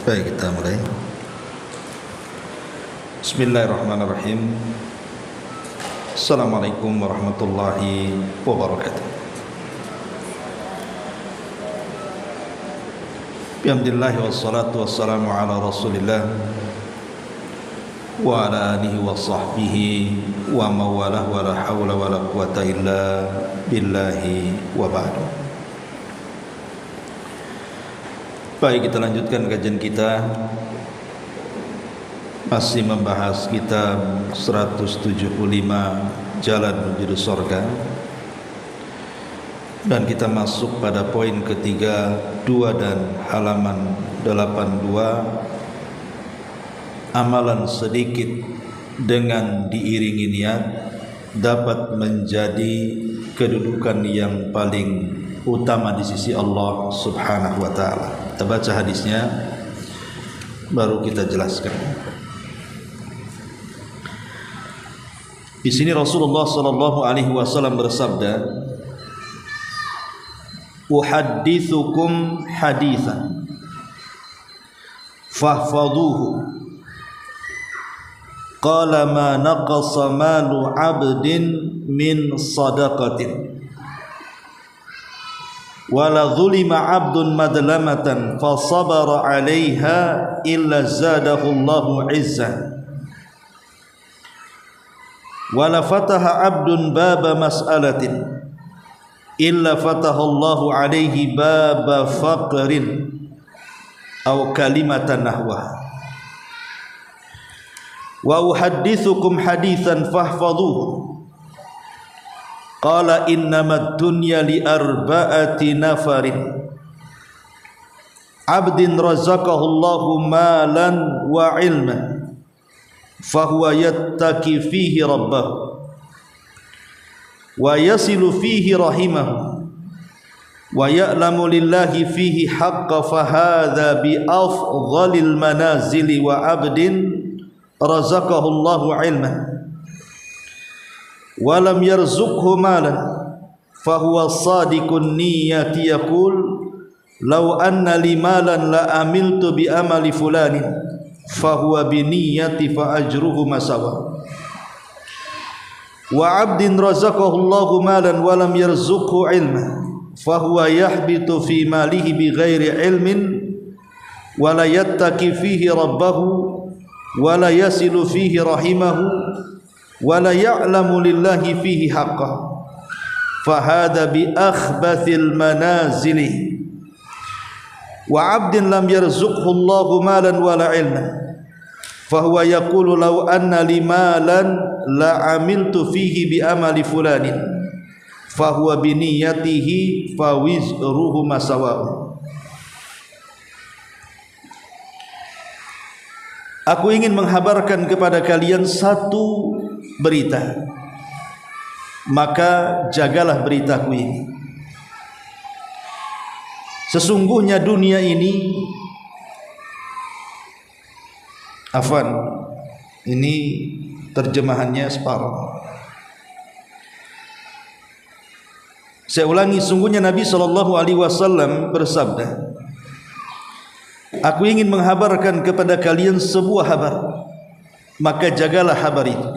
Baik, kita mulai. Bismillahirrahmanirrahim. Assalamualaikum warahmatullahi wabarakatuh. Alhamdulillah wassalatu wassalamu ala Rasulillah wa ala alihi wa sahbihi wa mawalah wa la hawla wa la quwata illa billahi wa ba'du. Baik, kita lanjutkan kajian kita, masih membahas kitab 175 Jalan Menuju Surga, dan kita masuk pada poin ketiga 2 dan halaman 82. Amalan sedikit dengan diiringi niat dapat menjadi kedudukan yang paling utama di sisi Allah Subhanahu wa taala. Kita baca hadisnya baru kita jelaskan. Di sini Rasulullah sallallahu alaihi wasallam bersabda, "Uhadditsukum haditsan fahfaduhu. Qala ma naqasa malu 'abdin min sadaqatin wala zulima 'abdun madlamatan fa sabara 'alaiha illa zadahu Allahu 'izzan wala fataha 'abdun baba mas'alatin illa fataha Allahu 'alaihi baba faqrin aw kalimatan nahwa wa uhadditsukum haditsan fahfadhuhu. Qala innamad dunya li arba'ati nafarin abdin razaqahu Allahu malan wa ilman fahuwa yattaki fihi rabbahu wa yasilu fihi rahimahu wa ya'lamu lillahi fihi haqqa fahadha bi afdhalil manazili wa abdin razaqahu Allahu ilman walam yarzuqhu malan fahuwa sadiqun niyyati yaqul law anna li malan la amiltu bi amali fulanin fahuwa bi niyyati fa ajruhu masawa wa 'abdin razaqahu Allahu malan walam yarzuqhu ilman fahuwa yahbitu fi malihi bi ghairi ilmin wala yattaqi fihi rabbahu wala yasilu fihi rahimahu wala ya'lamu lillahi fihi haqqan fahadha bi akhbathil manazili wa 'abdin lam yarzuqhu Allahu malan wala ilman fahuwa yaqulu law anna li malan la amiltu fihi bi amali fulanin fahuwa bi niyyatihi fawizruhu masawa'u. Aku ingin menghabarkan kepada kalian satu berita, maka jagalah beritaku ini. Sesungguhnya dunia ini, ini terjemahannya separuh. Saya ulangi, sungguhnya Nabi SAW bersabda, aku ingin menghabarkan kepada kalian sebuah habar, maka jagalah habar itu.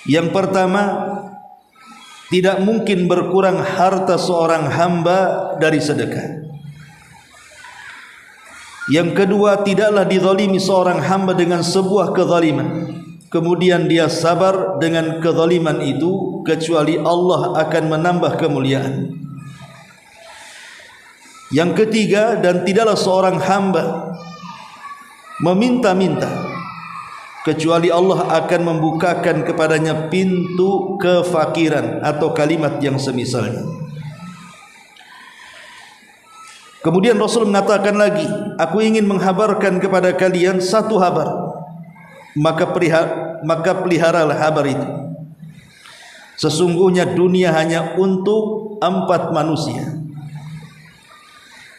Yang pertama, tidak mungkin berkurang harta seorang hamba dari sedekah. Yang kedua, tidaklah dizalimi seorang hamba dengan sebuah kezaliman, kemudian dia sabar dengan kezaliman itu, kecuali Allah akan menambah kemuliaan. Yang ketiga, dan tidaklah seorang hamba meminta-minta, kecuali Allah akan membukakan kepadanya pintu kefakiran atau kalimat yang semisalnya. Kemudian Rasul mengatakan lagi, aku ingin menghabarkan kepada kalian satu habar, maka peliharalah habar itu. Sesungguhnya dunia hanya untuk 4 manusia.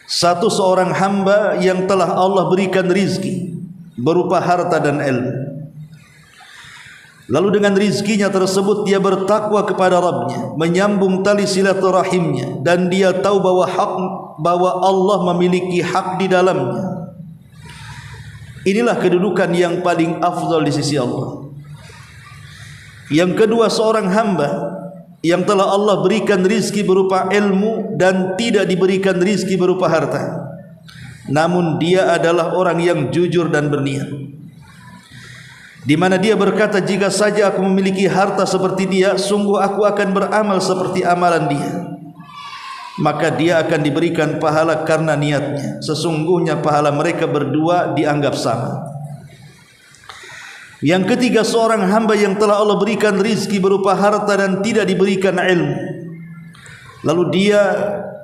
Satu, seorang hamba yang telah Allah berikan rizki berupa harta dan ilmu. Lalu dengan rizkinya tersebut dia bertakwa kepada Rabbnya, menyambung tali silaturahimnya, dan dia tahu bahwa Allah memiliki hak di dalamnya. Inilah kedudukan yang paling afdal di sisi Allah. Yang kedua, seorang hamba yang telah Allah berikan rizki berupa ilmu dan tidak diberikan rizki berupa harta, namun dia adalah orang yang jujur dan berniat, di mana dia berkata, jika saja aku memiliki harta seperti dia, sungguh aku akan beramal seperti amalan dia. Maka dia akan diberikan pahala karena niatnya. Sesungguhnya pahala mereka berdua dianggap sama. Yang ketiga, seorang hamba yang telah Allah berikan rizki berupa harta dan tidak diberikan ilmu, lalu dia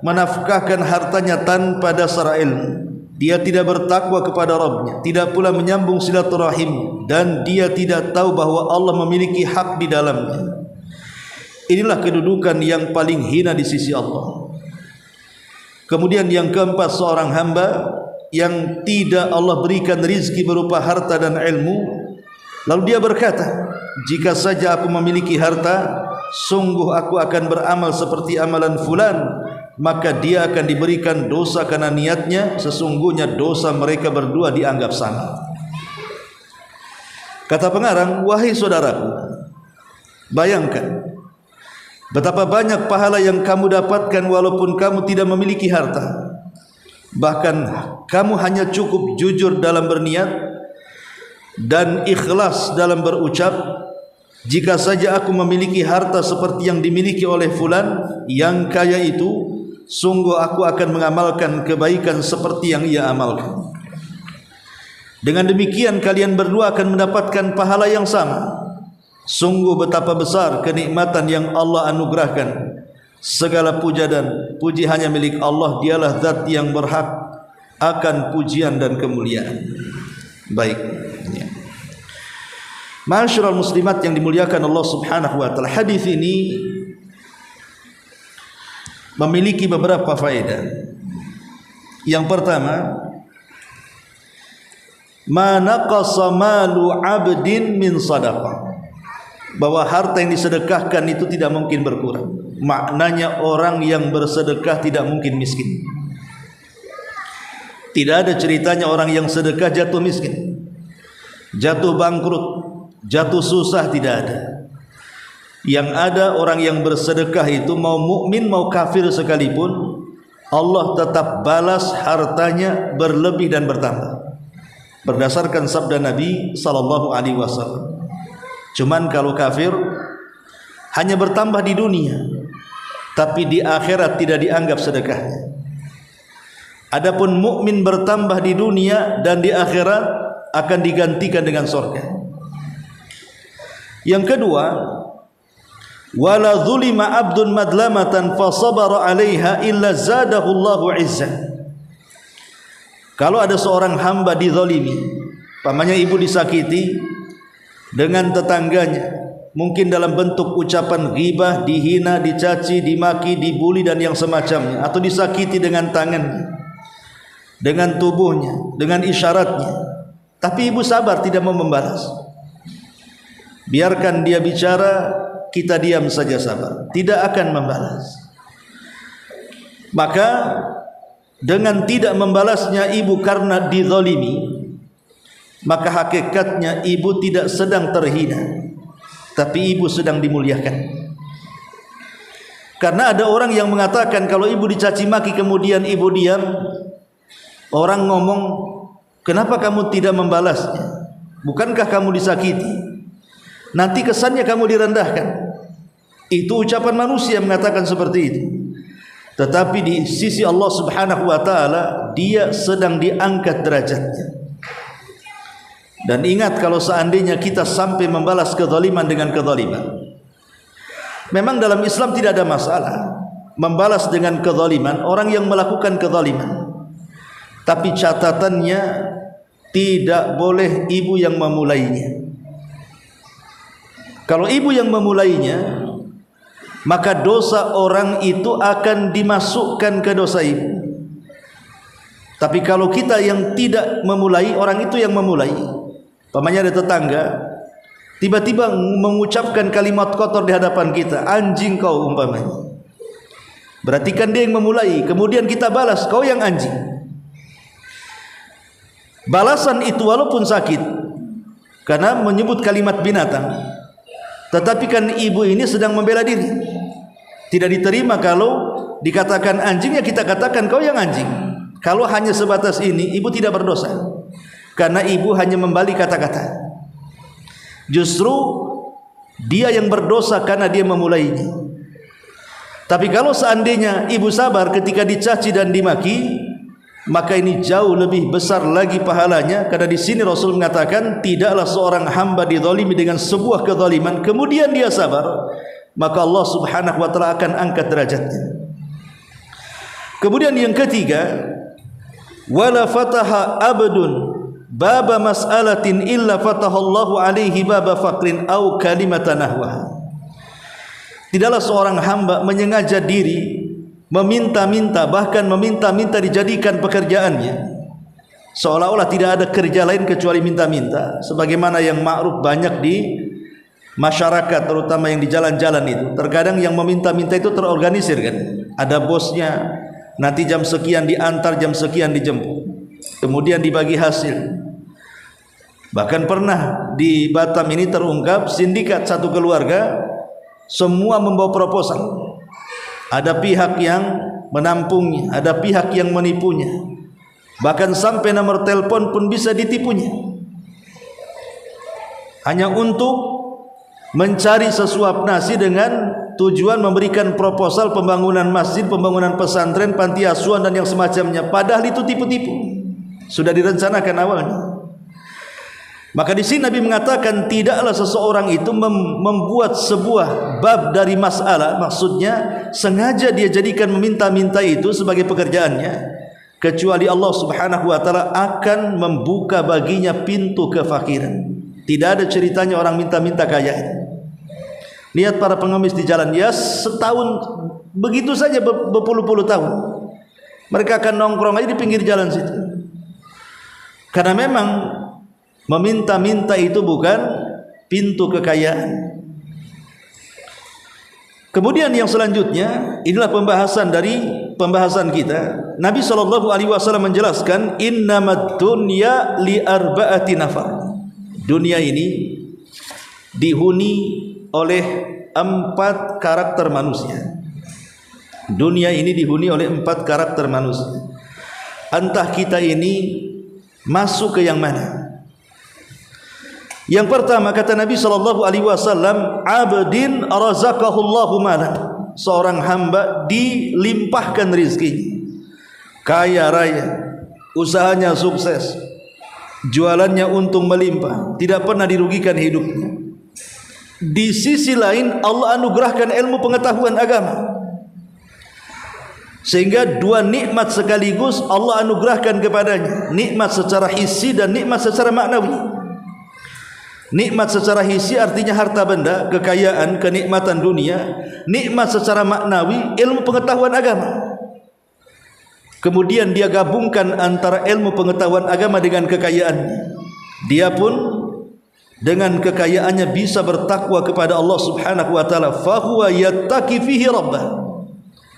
menafkahkan hartanya tanpa dasar ilmu. Dia tidak bertakwa kepada Rabbnya, tidak pula menyambung silaturahim, dan dia tidak tahu bahwa Allah memiliki hak di dalamnya. Inilah kedudukan yang paling hina di sisi Allah. Kemudian yang keempat, seorang hamba yang tidak Allah berikan rizki berupa harta dan ilmu, lalu dia berkata, jika saja aku memiliki harta, sungguh aku akan beramal seperti amalan fulan. Maka dia akan diberikan dosa karena niatnya. Sesungguhnya dosa mereka berdua dianggap sama. Kata pengarang, wahai saudaraku, bayangkan betapa banyak pahala yang kamu dapatkan walaupun kamu tidak memiliki harta. Bahkan kamu hanya cukup jujur dalam berniat dan ikhlas dalam berucap, jika saja aku memiliki harta seperti yang dimiliki oleh fulan yang kaya itu, sungguh aku akan mengamalkan kebaikan seperti yang ia amalkan. Dengan demikian kalian berdua akan mendapatkan pahala yang sama. Sungguh betapa besar kenikmatan yang Allah anugerahkan. Segala puja dan puji hanya milik Allah. Dialah zat yang berhak akan pujian dan kemuliaan. Baik, Ma'asyiral muslimat yang dimuliakan Allah Subhanahu wa taala, hadis ini memiliki beberapa faedah. Yang pertama, ma naqasa malu 'abdin min sadaqah, bahwa harta yang disedekahkan itu tidak mungkin berkurang. Maknanya orang yang bersedekah tidak mungkin miskin. Tidak ada ceritanya orang yang sedekah jatuh miskin, jatuh bangkrut, jatuh susah, tidak ada. Yang ada orang yang bersedekah itu mau mukmin mau kafir sekalipun, Allah tetap balas hartanya berlebih dan bertambah. Berdasarkan sabda Nabi sallallahu alaihi wasallam. Cuman kalau kafir hanya bertambah di dunia, tapi di akhirat tidak dianggap sedekahnya. Adapun mukmin bertambah di dunia dan di akhirat akan digantikan dengan surga. Yang kedua, wala zulima abdun madlamatan fa sabara 'alaiha illa zadahu Allahu 'izzah. Kalau ada seorang hamba dizalimi, pamannya ibu disakiti dengan tetangganya, mungkin dalam bentuk ucapan ghibah, dihina, dicaci, dimaki, dibuli dan yang semacamnya, atau disakiti dengan tangannya, dengan tubuhnya, dengan isyaratnya, tapi ibu sabar tidak mau membalas. Biarkan dia bicara, kita diam saja sabar, tidak akan membalas. Maka dengan tidak membalasnya ibu karena dizalimi, maka hakikatnya ibu tidak sedang terhina, tapi ibu sedang dimuliakan. Karena ada orang yang mengatakan kalau ibu dicaci maki kemudian ibu diam, orang ngomong, kenapa kamu tidak membalasnya? Bukankah kamu disakiti? Nanti kesannya kamu direndahkan. Itu ucapan manusia mengatakan seperti itu. Tetapi di sisi Allah Subhanahu wa taala, dia sedang diangkat derajatnya. Dan ingat, kalau seandainya kita sampai membalas kezaliman dengan kezaliman, memang dalam Islam tidak ada masalah membalas dengan kezaliman orang yang melakukan kezaliman. Tapi catatannya, tidak boleh ibu yang memulainya. Kalau ibu yang memulainya, maka dosa orang itu akan dimasukkan ke dosa ibu. Tapi kalau kita yang tidak memulai, orang itu yang memulai, pamannya ada tetangga tiba-tiba mengucapkan kalimat kotor di hadapan kita, anjing kau umpamanya. Berarti kan dia yang memulai, kemudian kita balas, kau yang anjing. Balasan itu walaupun sakit karena menyebut kalimat binatang, tetapi kan ibu ini sedang membela diri. Tidak diterima kalau dikatakan anjing, ya kita katakan kau yang anjing. Kalau hanya sebatas ini, ibu tidak berdosa, karena ibu hanya membalik kata-kata. Justru dia yang berdosa karena dia memulainya. Tapi kalau seandainya ibu sabar ketika dicaci dan dimaki, maka ini jauh lebih besar lagi pahalanya. Karena di sini Rasul mengatakan, tidaklah seorang hamba dizalimi dengan sebuah kezaliman kemudian dia sabar, maka Allah Subhanahu wa taala akan angkat derajatnya. Kemudian yang ketiga, wala fataha abdun baba mas'alatin illa fatahallahu alaihi baba faqrin au kalimatan nahwa. Tidaklah seorang hamba menyengaja diri meminta-minta, bahkan meminta-minta dijadikan pekerjaannya, seolah-olah tidak ada kerja lain kecuali minta-minta, sebagaimana yang ma'ruf banyak di masyarakat, terutama yang di jalan-jalan itu. Terkadang yang meminta-minta itu terorganisir kan, ada bosnya, nanti jam sekian diantar, jam sekian dijemput, kemudian dibagi hasil. Bahkan pernah di Batam ini terungkap sindikat satu keluarga, semua membawa proposal. Ada pihak yang menampungnya, ada pihak yang menipunya, bahkan sampai nomor telepon pun bisa ditipunya, hanya untuk mencari sesuap nasi dengan tujuan memberikan proposal pembangunan masjid, pembangunan pesantren, panti asuhan dan yang semacamnya. Padahal itu tipu-tipu, sudah direncanakan awalnya. Maka di sini Nabi mengatakan, tidaklah seseorang itu membuat sebuah bab dari masalah, maksudnya sengaja dia jadikan meminta-minta itu sebagai pekerjaannya, kecuali Allah Subhanahu wa taala akan membuka baginya pintu kefakiran. Tidak ada ceritanya orang minta-minta kaya. Lihat para pengemis di jalan, ya setahun begitu saja berpuluh-puluh tahun mereka akan nongkrong aja di pinggir jalan situ, karena memang meminta-minta itu bukan pintu kekayaan. Kemudian yang selanjutnya, inilah pembahasan dari pembahasan kita. Nabi SAW menjelaskan, innamad dunya li arba'ati nafar. Dunia ini dihuni oleh 4 karakter manusia. Dunia ini dihuni oleh 4 karakter manusia. Entah kita ini masuk ke yang mana. Yang pertama, kata Nabi SAW, abdin razaqahullahu malan, seorang hamba dilimpahkan rizkinya, kaya raya, usahanya sukses, jualannya untung melimpah, tidak pernah dirugikan hidupnya. Di sisi lain Allah anugerahkan ilmu pengetahuan agama, sehingga 2 nikmat sekaligus Allah anugerahkan kepadanya, nikmat secara hissi dan nikmat secara maknawi. Nikmat secara hissi artinya harta benda, kekayaan, kenikmatan dunia. Nikmat secara maknawi, ilmu pengetahuan agama. Kemudian dia gabungkan antara ilmu pengetahuan agama dengan kekayaannya. Dia pun dengan kekayaannya bisa bertakwa kepada Allah Subhanahu wa taala. Fa huwa yattaqi fihi rabbah.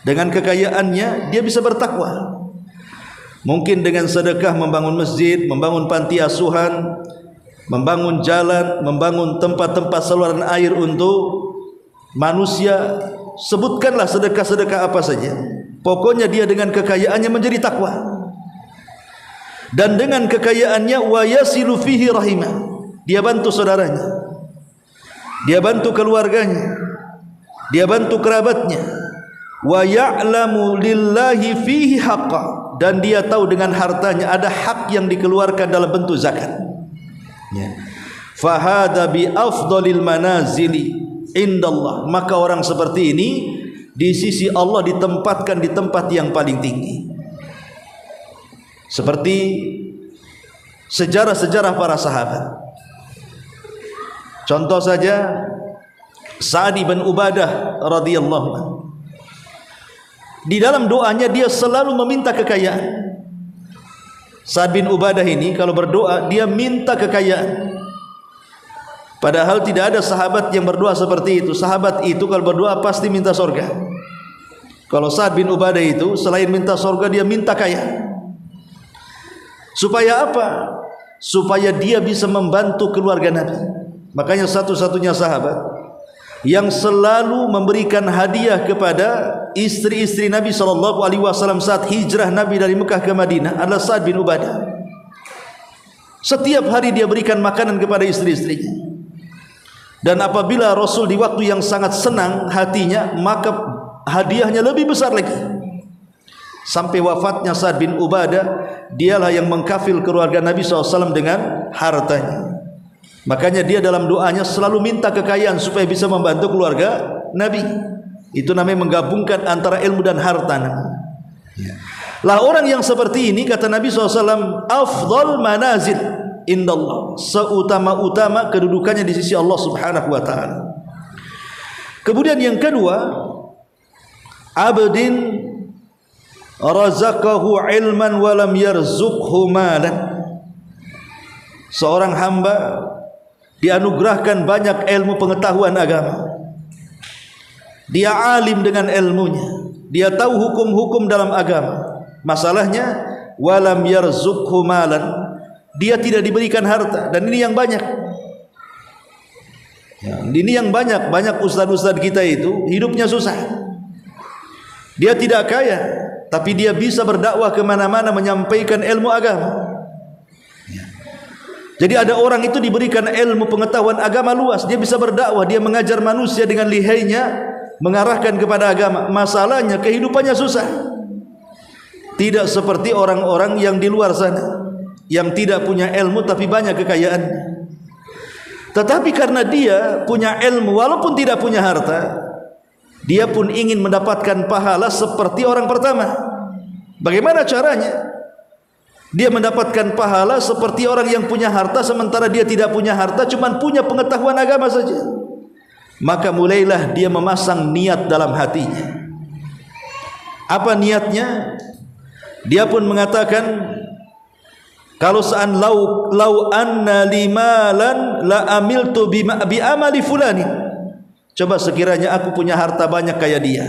Dengan kekayaannya dia bisa bertakwa. Mungkin dengan sedekah membangun masjid, membangun panti asuhan, membangun jalan, membangun tempat-tempat saluran air untuk manusia. Sebutkanlah sedekah-sedekah apa saja, pokoknya dia dengan kekayaannya menjadi takwa. Dan dengan kekayaannya wa yasilu fihi rahimah, dia bantu saudaranya, dia bantu keluarganya, dia bantu kerabatnya. Wa ya'lamu lillahi fihi haqqa, dan dia tahu dengan hartanya ada hak yang dikeluarkan dalam bentuk zakat. Fahada bi afdalil manazili indallah, maka orang seperti ini di sisi Allah ditempatkan di tempat yang paling tinggi. Seperti sejarah-sejarah para sahabat. Contoh saja Sa'd bin Ubadah radhiyallahu anhu. Di dalam doanya dia selalu meminta kekayaan. Sa'd bin Ubadah ini kalau berdoa dia minta kekayaan. Padahal tidak ada sahabat yang berdoa seperti itu. Sahabat itu kalau berdoa pasti minta surga. Kalau Sa'ad bin Ubadah itu selain minta surga, dia minta kaya. Supaya apa? Supaya dia bisa membantu keluarga Nabi. Makanya satu-satunya sahabat yang selalu memberikan hadiah kepada istri-istri Nabi SAW saat hijrah Nabi dari Mekah ke Madinah adalah Sa'ad bin Ubadah. Setiap hari dia berikan makanan kepada istri-istrinya. Dan apabila Rasul di waktu yang sangat senang hatinya, maka hadiahnya lebih besar lagi. Sampai wafatnya Sa'ad bin Ubadah, dialah yang mengkafil keluarga Nabi SAW dengan hartanya. Makanya dia dalam doanya selalu minta kekayaan supaya bisa membantu keluarga Nabi. Itu namanya menggabungkan antara ilmu dan harta. Lah orang yang seperti ini, kata Nabi SAW, afdal manazil indallah, seutama-utama kedudukannya di sisi Allah Subhanahu wa ta'ala. Kemudian yang kedua, abdin razaqahu ilman walam yarzuqhu malan, seorang hamba dianugerahkan banyak ilmu pengetahuan agama, dia alim dengan ilmunya, dia tahu hukum-hukum dalam agama. Masalahnya walam yarzuqhu malan, dia tidak diberikan harta. Dan ini yang banyak ya, ini yang banyak ustaz-ustaz kita itu hidupnya susah. Dia tidak kaya, tapi dia bisa berdakwah kemana-mana menyampaikan ilmu agama. Jadi ada orang itu diberikan ilmu pengetahuan agama luas, dia bisa berdakwah, dia mengajar manusia dengan lihainya, mengarahkan kepada agama. Masalahnya kehidupannya susah. Tidak seperti orang-orang yang di luar sana yang tidak punya ilmu tapi banyak kekayaannya. Tetapi karena dia punya ilmu walaupun tidak punya harta, dia pun ingin mendapatkan pahala seperti orang pertama. Bagaimana caranya? Dia mendapatkan pahala seperti orang yang punya harta, sementara dia tidak punya harta, cuma punya pengetahuan agama saja. Maka mulailah dia memasang niat dalam hatinya. Apa niatnya? Dia pun mengatakan, kalau sean lau anna limalan la amiltu bi amali fulani. Coba sekiranya aku punya harta banyak kayak dia.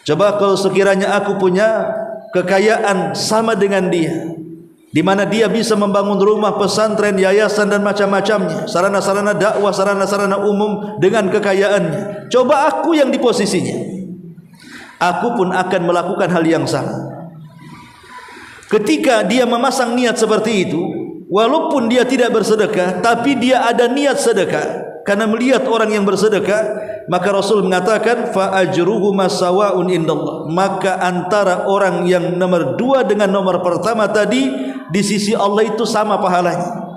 Coba kalau sekiranya aku punya kekayaan sama dengan dia, di mana dia bisa membangun rumah, pesantren, yayasan dan macam-macamnya, sarana-sarana dakwah, sarana-sarana umum dengan kekayaannya. Coba aku yang di posisinya, aku pun akan melakukan hal yang sama. Ketika dia memasang niat seperti itu, walaupun dia tidak bersedekah, tapi dia ada niat sedekah karena melihat orang yang bersedekah, maka Rasul mengatakan fa ajruhu masawa'un indallah, maka antara orang yang nomor dua dengan nomor pertama tadi di sisi Allah itu sama pahalanya.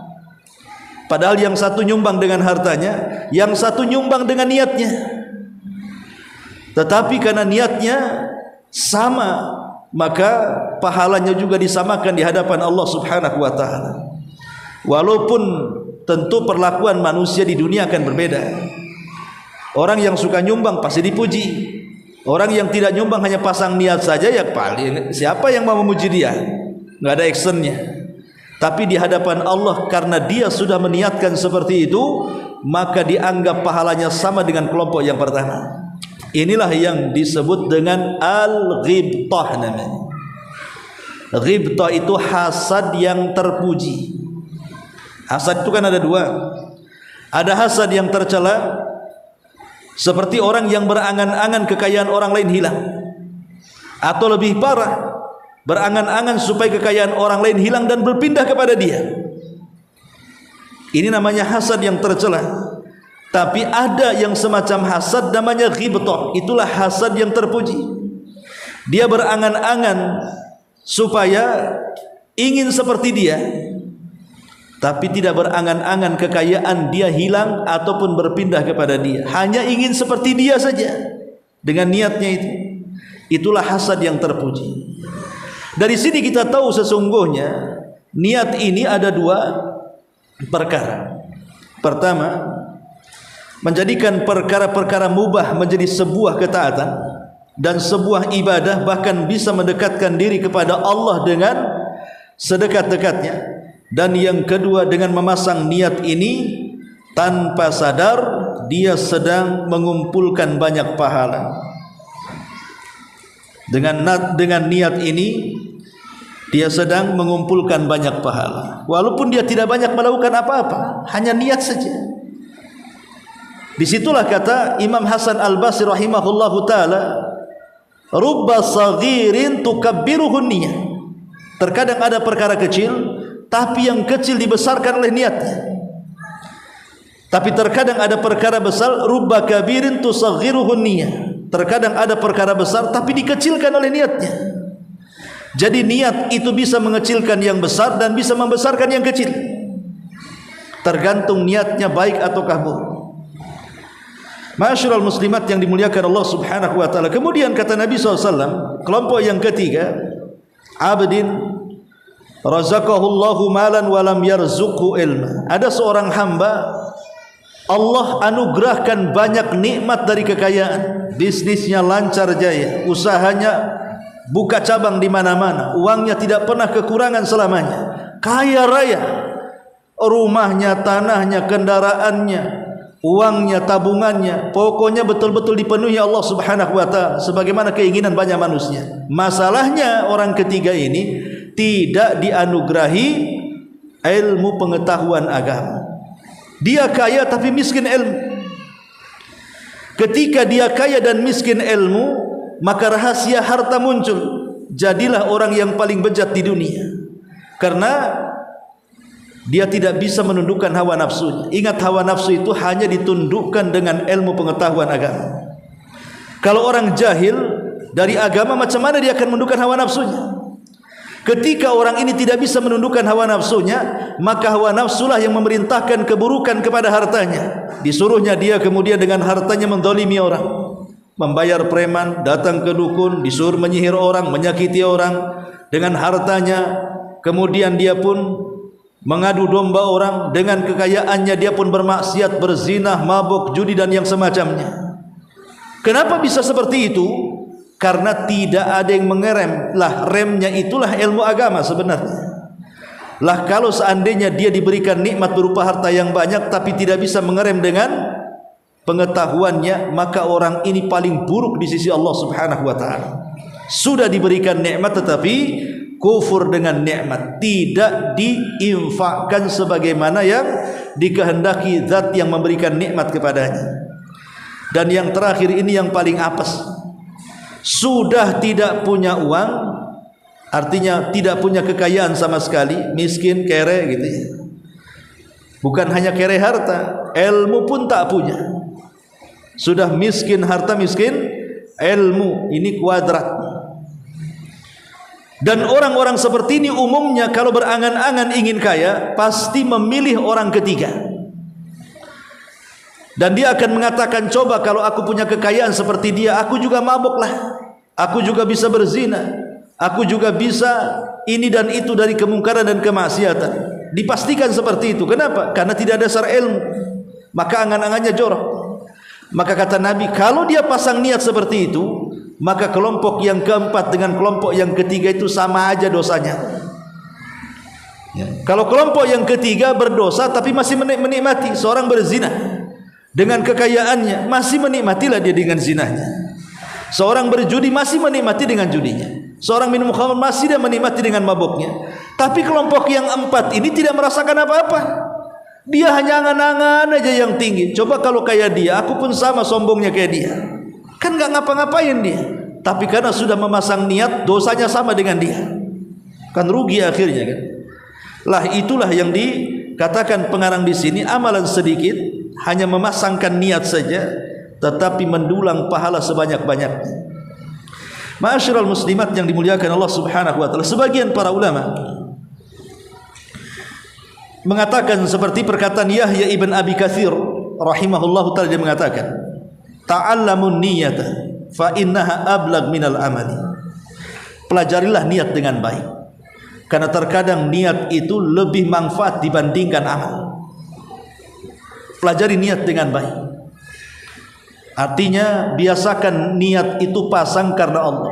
Padahal yang satu nyumbang dengan hartanya, yang satu nyumbang dengan niatnya. Tetapi karena niatnya sama, maka pahalanya juga disamakan di hadapan Allah Subhanahu wa taala. Walaupun tentu perlakuan manusia di dunia akan berbeda. Orang yang suka nyumbang pasti dipuji. Orang yang tidak nyumbang hanya pasang niat saja, ya paling siapa yang mau memuji dia? Enggak ada actionnya. Tapi di hadapan Allah, karena dia sudah meniatkan seperti itu, maka dianggap pahalanya sama dengan kelompok yang pertama. Inilah yang disebut dengan al-ghibtah namanya. Ghibtah itu hasad yang terpuji. Hasad itu kan ada dua. Ada hasad yang tercela, seperti orang yang berangan-angan kekayaan orang lain hilang, atau lebih parah, berangan-angan supaya kekayaan orang lain hilang dan berpindah kepada dia. Ini namanya hasad yang tercela. Tapi ada yang semacam hasad namanya ghibtah. Itulah hasad yang terpuji. Dia berangan-angan supaya ingin seperti dia, tapi tidak berangan-angan kekayaan dia hilang ataupun berpindah kepada dia. Hanya ingin seperti dia saja dengan niatnya itu. Itulah hasad yang terpuji. Dari sini kita tahu sesungguhnya niat ini ada dua perkara. Pertama, menjadikan perkara-perkara mubah menjadi sebuah ketaatan dan sebuah ibadah, bahkan bisa mendekatkan diri kepada Allah dengan sedekat-dekatnya. Dan yang kedua, dengan memasang niat ini tanpa sadar dia sedang mengumpulkan banyak pahala. Dengan niat ini dia sedang mengumpulkan banyak pahala, walaupun dia tidak banyak melakukan apa-apa, hanya niat saja. Disitulah kata Imam Hasan Al-Basri rahimahullahu taala, rubba saghirin tukabbiruhun niyah. Terkadang ada perkara kecil, tapi yang kecil dibesarkan oleh niatnya. Tapi terkadang ada perkara besar, rubba kabirin tusaghiruhun niyah. Terkadang ada perkara besar tapi dikecilkan oleh niatnya. Jadi niat itu bisa mengecilkan yang besar dan bisa membesarkan yang kecil, tergantung niatnya baik ataukah buruk. Ma'asyiral muslimat yang dimuliakan Allah subhanahu wa ta'ala. Kemudian kata Nabi SAW, kelompok yang ketiga, abdin razaqahullahu malan walam yarzuqhu ilma. Ada seorang hamba Allah anugerahkan banyak nikmat dari kekayaan, bisnisnya lancar jaya, usahanya buka cabang di mana-mana, uangnya tidak pernah kekurangan selamanya, kaya raya, rumahnya, tanahnya, kendaraannya, uangnya, tabungannya, pokoknya betul-betul dipenuhi Allah subhanahu wa ta'ala sebagaimana keinginan banyak manusia. Masalahnya orang ketiga ini tidak dianugerahi ilmu pengetahuan agama. Dia kaya tapi miskin ilmu. Ketika dia kaya dan miskin ilmu, maka rahasia harta muncul. Jadilah orang yang paling bejat di dunia, karena dia tidak bisa menundukkan hawa nafsunya. Ingat, hawa nafsu itu hanya ditundukkan dengan ilmu pengetahuan agama. Kalau orang jahil dari agama, macam mana dia akan menundukkan hawa nafsunya? Ketika orang ini tidak bisa menundukkan hawa nafsunya, maka hawa nafsulah yang memerintahkan keburukan kepada hartanya. Disuruhnya dia kemudian dengan hartanya mendolimi orang, membayar preman, datang ke dukun, disuruh menyihir orang, menyakiti orang dengan hartanya. Kemudian dia pun mengadu domba orang, dengan kekayaannya dia pun bermaksiat, berzinah, mabuk, judi dan yang semacamnya. Kenapa bisa seperti itu? Karena tidak ada yang mengerem. Lah, remnya itulah ilmu agama sebenarnya. Lah, kalau seandainya dia diberikan nikmat berupa harta yang banyak tapi tidak bisa mengerem dengan pengetahuannya, maka orang ini paling buruk di sisi Allah subhanahu wa ta'ala. Sudah diberikan nikmat tetapi kufur dengan nikmat, tidak diinfakkan sebagaimana yang dikehendaki zat yang memberikan nikmat kepadanya. Dan yang terakhir ini yang paling apes, sudah tidak punya uang, artinya tidak punya kekayaan sama sekali, miskin, kere gitu ya. Bukan hanya kere harta, ilmu pun tak punya. Sudah miskin harta, miskin ilmu, ini kuadrat. Dan orang-orang seperti ini umumnya kalau berangan-angan ingin kaya, pasti memilih orang ketiga. Dan dia akan mengatakan, coba kalau aku punya kekayaan seperti dia, aku juga mabuklah, aku juga bisa berzina, aku juga bisa ini dan itu dari kemungkaran dan kemaksiatan. Dipastikan seperti itu. Kenapa? Karena tidak ada dasar ilmu, maka angan-angannya jorok. Maka kata Nabi, kalau dia pasang niat seperti itu, maka kelompok yang keempat dengan kelompok yang ketiga itu sama aja dosanya. Ya. Kalau kelompok yang ketiga berdosa tapi masih menikmati, seorang berzina dengan kekayaannya, masih menikmatilah dia dengan zinahnya. Seorang berjudi masih menikmati dengan judinya. Seorang minum khamr masih dia menikmati dengan mabuknya. Tapi kelompok yang empat ini tidak merasakan apa-apa. Dia hanya angan-angan aja yang tinggi. Coba kalau kayak dia, aku pun sama sombongnya kayak dia. Kan gak ngapa-ngapain dia, tapi karena sudah memasang niat, dosanya sama dengan dia, kan rugi akhirnya kan. Lah, itulah yang dikatakan pengarang di sini, amalan sedikit hanya memasangkan niat saja, tetapi mendulang pahala sebanyak-banyaknya. Ma'asyiral muslimat yang dimuliakan Allah subhanahu wa ta'ala, sebagian para ulama mengatakan seperti perkataan Yahya ibn Abi Katsir rahimahullahu ta'ala, dia mengatakan, ta'allamun niyata fa innaha ablagh minal amali. Pelajarilah niat dengan baik, karena terkadang niat itu lebih manfaat dibandingkan amal. Pelajari niat dengan baik, artinya biasakan niat itu pasang karena Allah.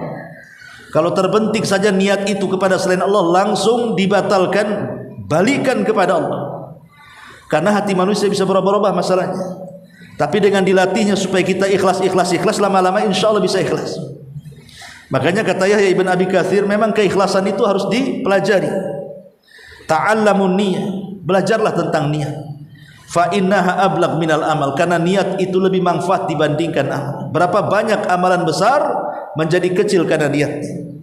Kalau terbentik saja niat itu kepada selain Allah, langsung dibatalkan, balikan kepada Allah. Karena hati manusia bisa berubah-ubah masalahnya. Tapi dengan dilatihnya supaya kita ikhlas, lama-lama insya Allah bisa ikhlas. Makanya kata Yahya ibn Abi Katsir, memang keikhlasan itu harus dipelajari. Ta'allamun niyyah, belajarlah tentang niat. Fa innaha ablagh minal amal, karena niat itu lebih manfaat dibandingkan amal. Berapa banyak amalan besar menjadi kecil karena niatnya.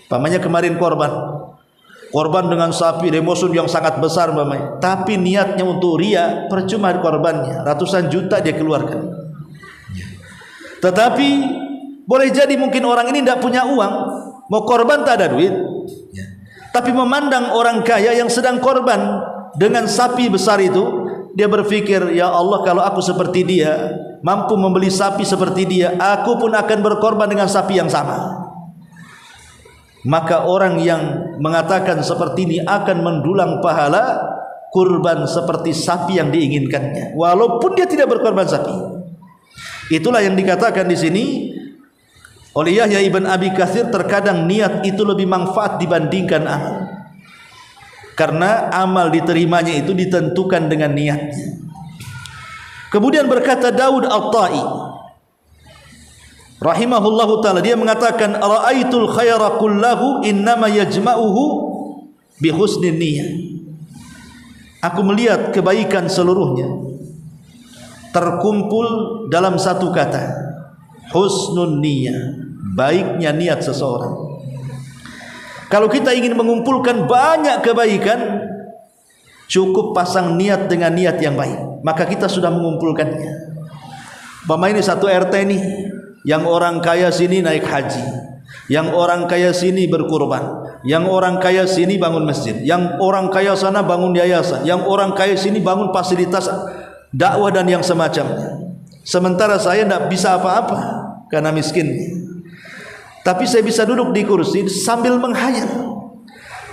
Pamannya kemarin korban dengan sapi demosun yang sangat besar pamannya, tapi niatnya untuk ria, percuma korbannya, ratusan juta dia keluarkan. Tetapi boleh jadi mungkin orang ini tidak punya uang, mau korban tak ada duit, tapi memandang orang kaya yang sedang korban dengan sapi besar itu, dia berpikir, ya Allah, kalau aku seperti dia, mampu membeli sapi seperti dia, aku pun akan berkorban dengan sapi yang sama. Maka orang yang mengatakan seperti ini akan mendulang pahala kurban seperti sapi yang diinginkannya, walaupun dia tidak berkorban sapi. Itulah yang dikatakan di sini oleh Yahya ibn Abi Katsir, terkadang niat itu lebih manfaat dibandingkan amal. Karena amal diterimanya itu ditentukan dengan niatnya. Kemudian berkata Daud At-Tai rahimahullahu ta'ala, dia mengatakan, ra'aitul khaira kullahu innama yajma'uhu bihusnin niyyah. Aku melihat kebaikan seluruhnya terkumpul dalam satu kata, husnun niyyah, baiknya niat seseorang. Kalau kita ingin mengumpulkan banyak kebaikan, cukup pasang niat dengan niat yang baik, maka kita sudah mengumpulkannya. Umpama ini satu RT nih, yang orang kaya sini naik haji, yang orang kaya sini berkurban, yang orang kaya sini bangun masjid, yang orang kaya sana bangun yayasan, yang orang kaya sini bangun fasilitas dakwah dan yang semacamnya. Sementara saya tidak bisa apa-apa karena miskin. Tapi saya bisa duduk di kursi sambil menghayal,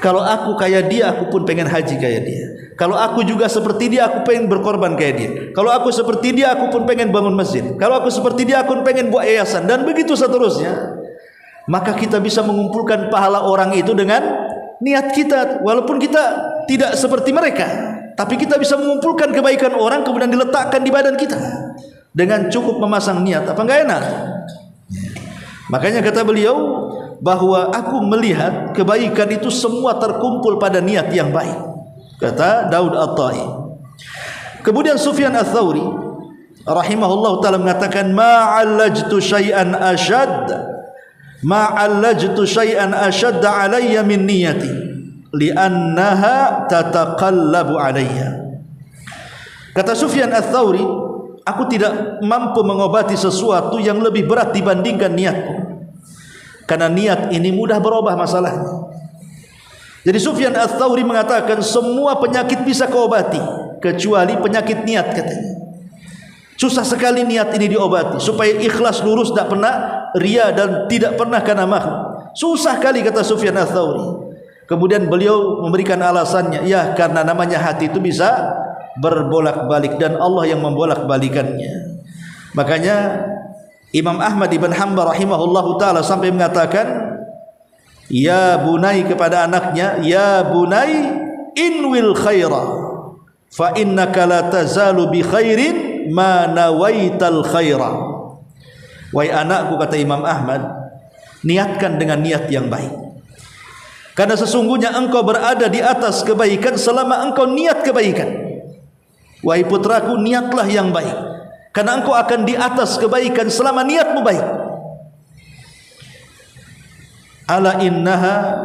kalau aku kayak dia, aku pun pengen haji kayak dia. Kalau aku juga seperti dia, aku pengen berkorban kayak dia. Kalau aku seperti dia, aku pun pengen bangun masjid. Kalau aku seperti dia, aku pun pengen buat yayasan, dan begitu seterusnya. Maka kita bisa mengumpulkan pahala orang itu dengan niat kita, walaupun kita tidak seperti mereka, tapi kita bisa mengumpulkan kebaikan orang kemudian diletakkan di badan kita dengan cukup memasang niat. Apa enggak enak? Makanya kata beliau bahwa aku melihat kebaikan itu semua terkumpul pada niat yang baik, kata Daud At-Tai. Kemudian Sufyan Ats-Tsauri rahimahullah ta'ala mengatakan, ma'allajtu syai'an ashad alayya min niyati li'annaha tataqallabu alayya. Kata Sufyan Ats-Tsauri, aku tidak mampu mengobati sesuatu yang lebih berat dibandingkan niatku, karena niat ini mudah berubah masalahnya. Jadi Sufyan Ats-Tsauri mengatakan semua penyakit bisa keobati kecuali penyakit niat, katanya. Susah sekali niat ini diobati, supaya ikhlas lurus, tidak pernah ria dan tidak pernah karena makhluk. Susah kali, kata Sufyan Ats-Tsauri. Kemudian beliau memberikan alasannya, ya karena namanya hati itu bisa berbolak-balik dan Allah yang membolak-balikannya. Makanya Imam Ahmad ibn Hanbal rahimahullahu ta'ala sampai mengatakan, ya bunai, kepada anaknya, ya bunai inwil khaira fa innaka la tazalu bi khairin ma nawaital khaira. Wahai anakku, kata Imam Ahmad, niatkan dengan niat yang baik, karena sesungguhnya engkau berada di atas kebaikan selama engkau niat kebaikan. Wahai putraku, niatlah yang baik, karena engkau akan di atas kebaikan selama niatmu baik. Ala innaha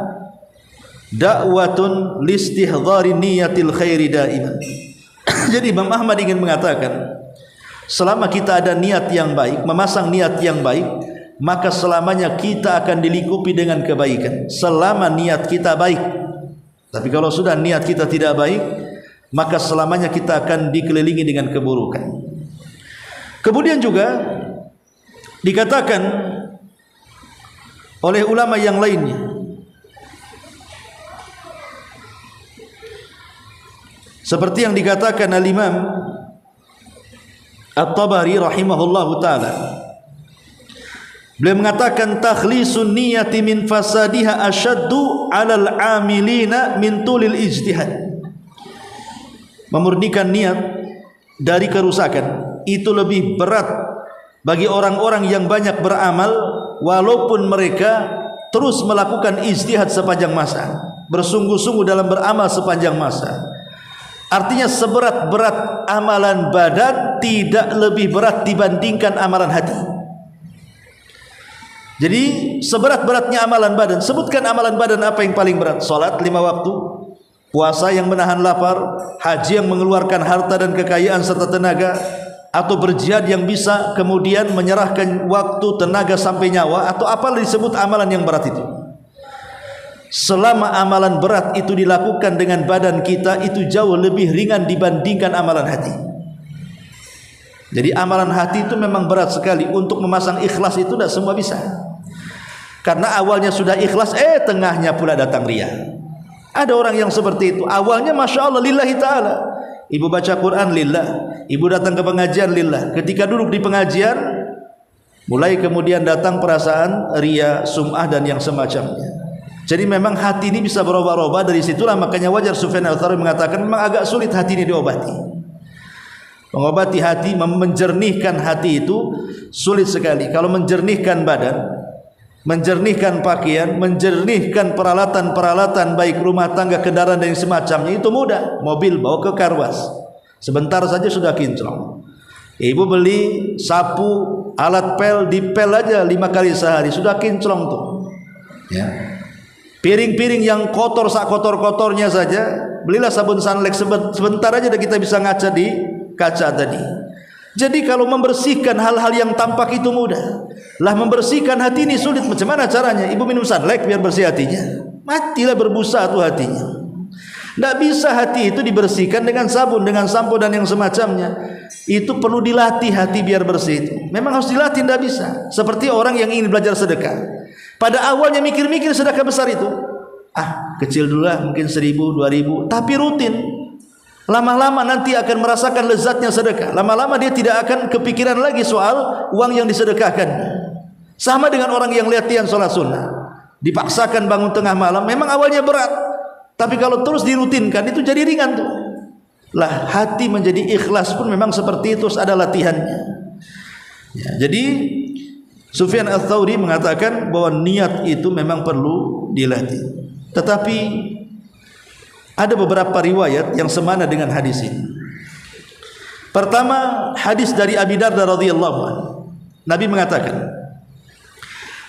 da'watun listihdhari niyatil khairi daiman. Jadi Imam Ahmad ingin mengatakan, selama kita ada niat yang baik, memasang niat yang baik, maka selamanya kita akan dilingkupi dengan kebaikan selama niat kita baik. Tapi kalau sudah niat kita tidak baik, maka selamanya kita akan dikelilingi dengan keburukan. Kemudian juga dikatakan oleh ulama yang lainnya, seperti yang dikatakan al-Imam At-Tabari rahimahullahu ta'ala, beliau mengatakan, takhlisun niyati min fasadiha asyaddu 'alal 'amilina min tulil ijtihad. memurnikan niat dari kerusakan itu lebih berat bagi orang-orang yang banyak beramal walaupun mereka terus melakukan ijtihad sepanjang masa, bersungguh-sungguh dalam beramal sepanjang masa. Artinya seberat-berat amalan badan tidak lebih berat dibandingkan amalan hati. Jadi seberat-beratnya amalan badan, sebutkan amalan badan apa yang paling berat? Salat 5 waktu, puasa yang menahan lapar, haji yang mengeluarkan harta dan kekayaan serta tenaga, atau berjihad yang bisa kemudian menyerahkan waktu, tenaga sampai nyawa, atau apa disebut amalan yang berat itu. Selama amalan berat itu dilakukan dengan badan kita, itu jauh lebih ringan dibandingkan amalan hati. Jadi amalan hati itu memang berat sekali. Untuk memasang ikhlas itu tidak semua bisa, karena awalnya sudah ikhlas, tengahnya pula datang riya. Ada orang yang seperti itu, awalnya Masya Allah lillahi ta'ala, ibu baca Quran lillah, ibu datang ke pengajian lillah. Ketika duduk di pengajian, mulai kemudian datang perasaan riya, sum'ah dan yang semacamnya. Jadi memang hati ini bisa berubah-ubah. Dari situlah makanya wajar Sufyan Ats-Tsauri mengatakan memang agak sulit hati ini diobati. Mengobati hati, menjernihkan hati itu sulit sekali. Kalau menjernihkan badan, menjernihkan pakaian, menjernihkan peralatan-peralatan baik rumah tangga, kendaraan dan yang semacamnya itu mudah. Mobil bawa ke karwas, sebentar saja sudah kinclong. Ibu beli sapu, alat pel, dipel aja 5 kali sehari sudah kinclong tuh. Ya. Piring-piring yang kotor, sak kotor-kotornya saja, belilah sabun sunlight, sebentar aja kita bisa ngaca di kaca tadi. Jadi kalau membersihkan hal-hal yang tampak itu mudah, lah membersihkan hati ini sulit. Macam mana caranya? Ibu minum sunlight biar bersih hatinya, matilah berbusa tuh hatinya. Tidak bisa hati itu dibersihkan dengan sabun, dengan sampo dan yang semacamnya. Itu perlu dilatih hati biar bersih itu. Memang harus dilatih, tidak bisa. Seperti orang yang ingin belajar sedekah. Pada awalnya mikir-mikir sedekah besar itu, kecil dulu lah, mungkin 1.000, 2.000, tapi rutin. Lama-lama nanti akan merasakan lezatnya sedekah. Lama-lama dia tidak akan kepikiran lagi soal uang yang disedekahkan. Sama dengan orang yang latihan sholat sunnah, dipaksakan bangun tengah malam, memang awalnya berat, tapi kalau terus dirutinkan itu jadi ringan tuh. Lah hati menjadi ikhlas pun memang seperti itu, ada latihannya. Ya, jadi Sufyan Ats-Tsauri mengatakan bahwa niat itu memang perlu dilatih. Tetapi ada beberapa riwayat yang semana dengan hadis ini. Pertama, hadis dari Abi Darda radhiyallahu anhu. Nabi mengatakan,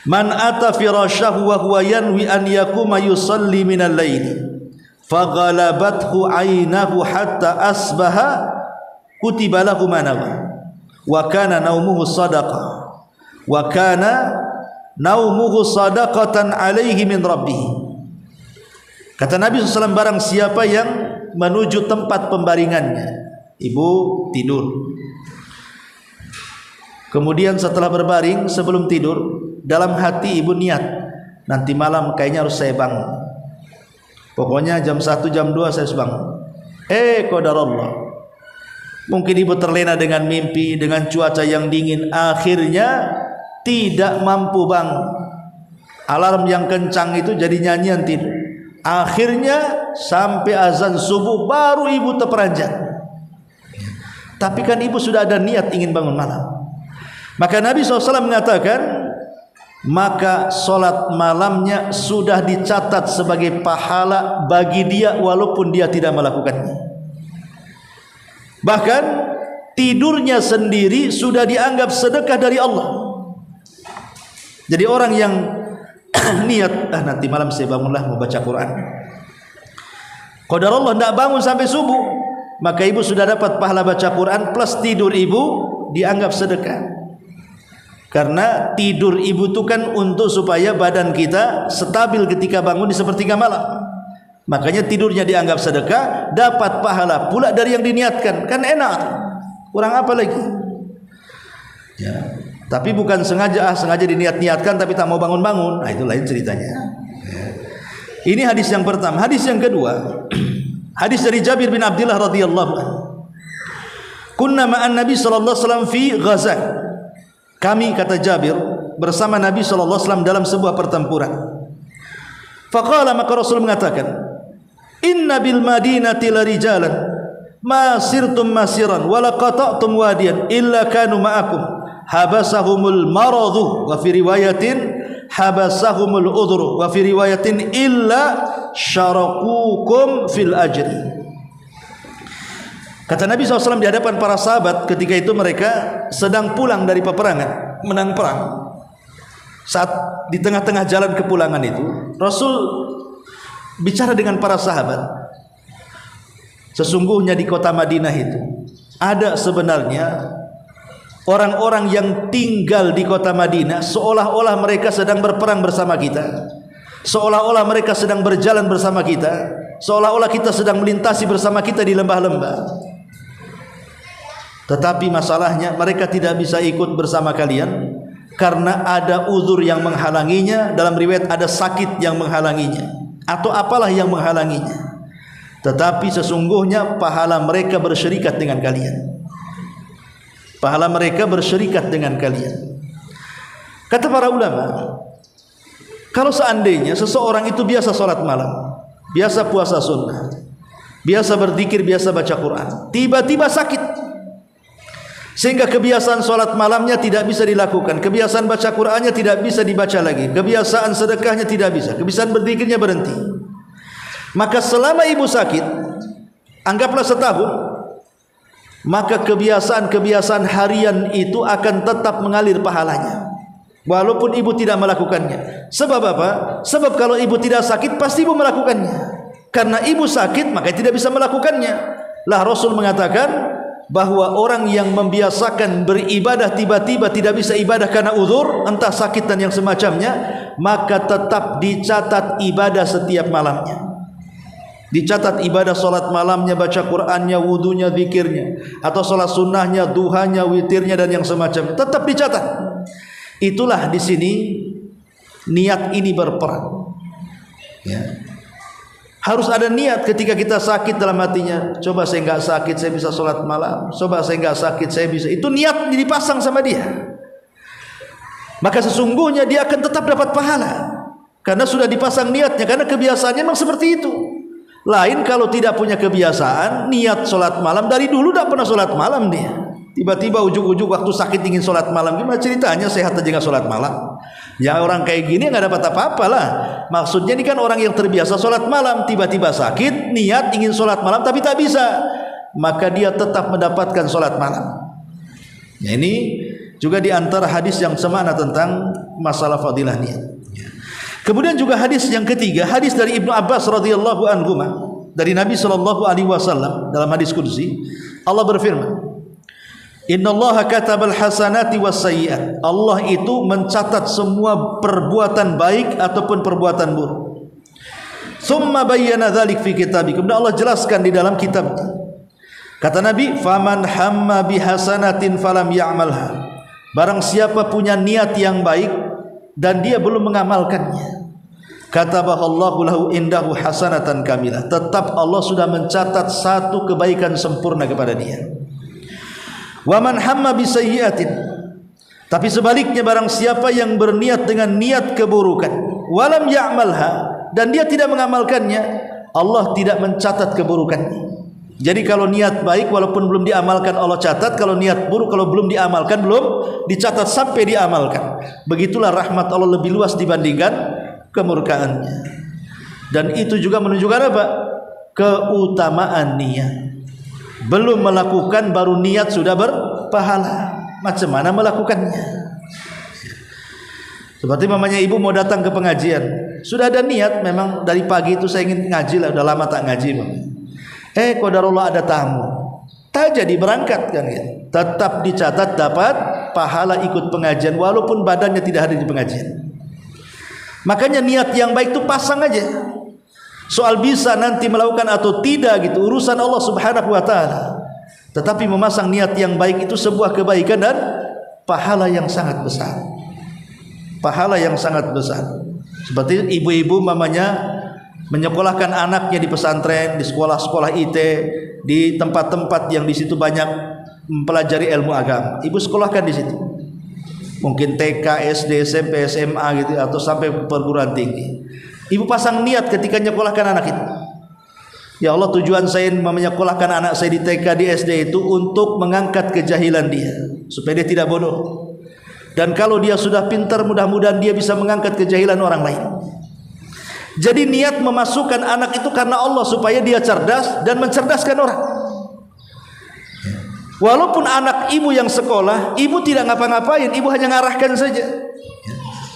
"Man ata firasyahu wa huwa yanwi an yaquma yusalli minal laili, faghalabathu 'ainahu hatta asbaha, kutiba lahu ma nawa, wa kana naumuhu shadaqah. Wa kana naumuhu sadaqatan alaihi min rabbih." Kata Nabi SAW, barang siapa yang menuju tempat pembaringannya, ibu tidur, kemudian setelah berbaring, sebelum tidur, dalam hati ibu niat, nanti malam kayaknya harus saya bangun, pokoknya jam 1, jam 2 saya harus bangun. Qadarullah, mungkin ibu terlena dengan mimpi, dengan cuaca yang dingin, akhirnya tidak mampu bangun. Alarm yang kencang itu jadi nyanyian tidur. Akhirnya sampai azan subuh baru ibu terperanjat. Tapi kan ibu sudah ada niat ingin bangun malam. Maka Nabi SAW mengatakan, maka solat malamnya sudah dicatat sebagai pahala bagi dia walaupun dia tidak melakukannya. Bahkan tidurnya sendiri sudah dianggap sedekah dari Allah. Jadi orang yang niat, nanti malam saya bangunlah mau baca Quran, qadarullah tidak bangun sampai subuh, maka ibu sudah dapat pahala baca Quran plus tidur ibu dianggap sedekah. Karena tidur ibu itu kan untuk supaya badan kita stabil ketika bangun di sepertiga malam. Makanya tidurnya dianggap sedekah, dapat pahala pula dari yang diniatkan. Kan enak, kurang apa lagi? Ya. Tapi bukan sengaja diniat-niatkan tapi tak mau bangun-bangun. Nah, itu lain ceritanya. Ini hadis yang pertama. Hadis yang kedua, hadis dari Jabir bin Abdullah radhiyallahu anhu. Kunna ma'an Nabi sallallahu alaihi wasallam fi ghazah. Kami, kata Jabir, bersama Nabi sallallahu alaihi wasallam dalam sebuah pertempuran. Faqala, maka Rasul mengatakan, "Inna bil madinati larijalan." ma sirtum masiran wala qata'tum wadiyan illa kanu ma'akum habasahumul maradu wa fi riwayatin habasahumul udhru wa fi riwayatin illa syarakukum fil ajri. Kata Nabi SAW di hadapan para sahabat ketika itu mereka sedang pulang dari peperangan, menang perang. Saat di tengah-tengah jalan kepulangan itu, Rasul bicara dengan para sahabat. Sesungguhnya di kota Madinah itu ada sebenarnya orang-orang yang tinggal di kota Madinah seolah-olah mereka sedang berperang bersama kita, seolah-olah mereka sedang berjalan bersama kita, seolah-olah kita sedang melintasi bersama kita di lembah-lembah. Tetapi masalahnya mereka tidak bisa ikut bersama kalian karena ada uzur yang menghalanginya. Dalam riwayat ada sakit yang menghalanginya atau apalah yang menghalanginya. Tetapi sesungguhnya pahala mereka bersyirikat dengan kalian. Pahala mereka bersyirikat dengan kalian. Kata para ulama, kalau seandainya seseorang itu biasa sholat malam, biasa puasa sunnah, biasa berzikir, biasa baca Quran, tiba-tiba sakit sehingga kebiasaan sholat malamnya tidak bisa dilakukan, kebiasaan baca Qurannya tidak bisa dibaca lagi, kebiasaan sedekahnya tidak bisa, kebiasaan berzikirnya berhenti. Maka selama ibu sakit, anggaplah setahun, maka kebiasaan-kebiasaan harian itu akan tetap mengalir pahalanya walaupun ibu tidak melakukannya. Sebab apa? Sebab kalau ibu tidak sakit pasti ibu melakukannya. Karena ibu sakit maka tidak bisa melakukannya. Lah Rasul mengatakan bahwa orang yang membiasakan beribadah tiba-tiba tidak bisa ibadah karena uzur, entah sakit dan yang semacamnya, maka tetap dicatat ibadah setiap malamnya. Dicatat ibadah solat malamnya, baca Qur'annya, wudunya, zikirnya, atau solat sunnahnya, duhanya, witirnya dan yang semacamnya, tetap dicatat. Itulah di sini niat ini berperan. Ya. Harus ada niat ketika kita sakit dalam hatinya. Coba saya enggak sakit, saya bisa sholat malam. Coba saya enggak sakit, saya bisa. Itu niat dipasang sama dia. Maka sesungguhnya dia akan tetap dapat pahala. Karena sudah dipasang niatnya. Karena kebiasaannya memang seperti itu. Lain kalau tidak punya kebiasaan, niat sholat malam. Dari dulu tidak pernah sholat malam dia. Tiba-tiba ujuk-ujuk waktu sakit ingin sholat malam. Gimana ceritanya sehat aja nggak sholat malam? Ya orang kayak gini nggak dapat apa-apa lah. Maksudnya ini kan orang yang terbiasa sholat malam, tiba-tiba sakit, niat ingin sholat malam tapi tak bisa, maka dia tetap mendapatkan sholat malam. Nah, ini juga diantara hadis yang semakna tentang masalah fadilah niat. Kemudian juga hadis yang ketiga, hadis dari Ibnu Abbas radhiyallahu anhu dari Nabi sallallahu alaihi wasallam dalam hadis qudsi, Allah berfirman, Innallaha katabal hasanati was sayyi'at. Allah itu mencatat semua perbuatan baik ataupun perbuatan buruk. Tsumma bayyana dzalik fi kitabih. Kemudian Allah jelaskan di dalam kitabnya. Kata Nabi, "Faman hamma bihasanatin falam ya'malha." Barang siapa punya niat yang baik dan dia belum mengamalkannya, katabahallahu lahu indahu hasanatan kamilah. Tetap Allah sudah mencatat satu kebaikan sempurna kepada dia. Wa man hamma bisayyi'atin, tapi sebaliknya barang siapa yang berniat dengan niat keburukan, walam ya'malha, dan dia tidak mengamalkannya, Allah tidak mencatat keburukannya. Jadi kalau niat baik walaupun belum diamalkan Allah catat, kalau niat buruk kalau belum diamalkan belum dicatat sampai diamalkan. Begitulah rahmat Allah lebih luas dibandingkan kemurkaannya. Dan itu juga menunjukkan apa? Keutamaan niat. Belum melakukan baru niat sudah berpahala. Macam mana melakukannya? Seperti mamanya ibu mau datang ke pengajian, sudah ada niat memang dari pagi itu saya ingin ngaji lah, udah lama tak ngaji mama. Qadarullah ada tamu, tak jadi berangkat kan ya. Tetap dicatat dapat pahala ikut pengajian walaupun badannya tidak hadir di pengajian. Makanya niat yang baik itu pasang aja. Soal bisa nanti melakukan atau tidak gitu urusan Allah Subhanahu wa taala. Tetapi memasang niat yang baik itu sebuah kebaikan dan pahala yang sangat besar. Pahala yang sangat besar. Seperti ibu-ibu mamanya menyekolahkan anaknya di pesantren, di sekolah-sekolah IT, di tempat-tempat yang di situ banyak mempelajari ilmu agama. Ibu sekolahkan di situ. Mungkin TK, SD, SMP, SMA gitu atau sampai perguruan tinggi. Ibu pasang niat ketika nyekolahkan anak itu. Ya Allah, tujuan saya menyekolahkan anak saya di TK, di SD itu untuk mengangkat kejahilan dia, supaya dia tidak bodoh. Dan kalau dia sudah pintar, mudah-mudahan dia bisa mengangkat kejahilan orang lain. Jadi niat memasukkan anak itu karena Allah, supaya dia cerdas dan mencerdaskan orang. Walaupun anak ibu yang sekolah, ibu tidak ngapa-ngapain, ibu hanya ngarahkan saja,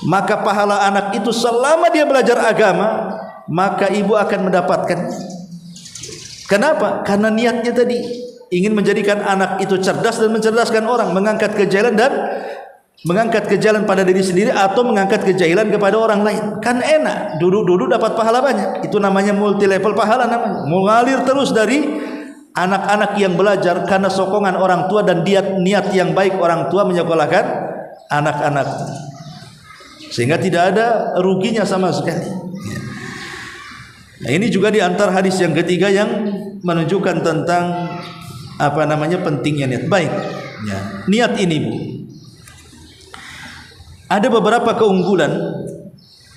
maka pahala anak itu selama dia belajar agama, maka ibu akan mendapatkan. Kenapa? Karena niatnya tadi ingin menjadikan anak itu cerdas dan mencerdaskan orang, mengangkat kejahilan dan mengangkat kejahilan pada diri sendiri atau mengangkat kejahilan kepada orang lain. Kan enak, dulu dapat pahala banyak. Itu namanya multi level pahala namanya. Mengalir terus dari anak-anak yang belajar karena sokongan orang tua dan niat yang baik orang tua menyekolahkan anak-anak, sehingga tidak ada ruginya sama sekali. Nah, ini juga di antara hadis yang ketiga yang menunjukkan tentang pentingnya niat baik. Ya. Niat ini, Bu, ada beberapa keunggulan.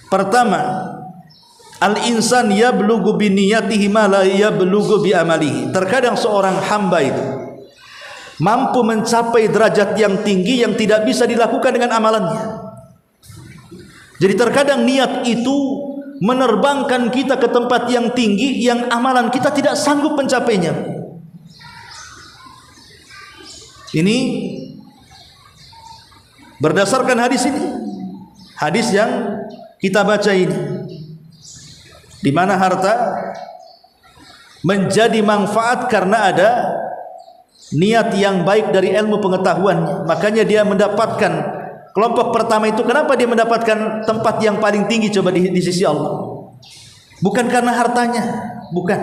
Pertama, al-insan yablughu bi niyatihi ma la yablughu bi amalihi. Terkadang seorang hamba itu mampu mencapai derajat yang tinggi yang tidak bisa dilakukan dengan amalannya. Jadi terkadang niat itu menerbangkan kita ke tempat yang tinggi yang amalan kita tidak sanggup mencapainya. Ini berdasarkan hadis ini, hadis yang kita baca ini, di mana harta menjadi manfaat karena ada niat yang baik dari ilmu pengetahuannya. Makanya dia mendapatkan kelompok pertama itu. Kenapa dia mendapatkan tempat yang paling tinggi coba di sisi Allah? Bukan karena hartanya, bukan.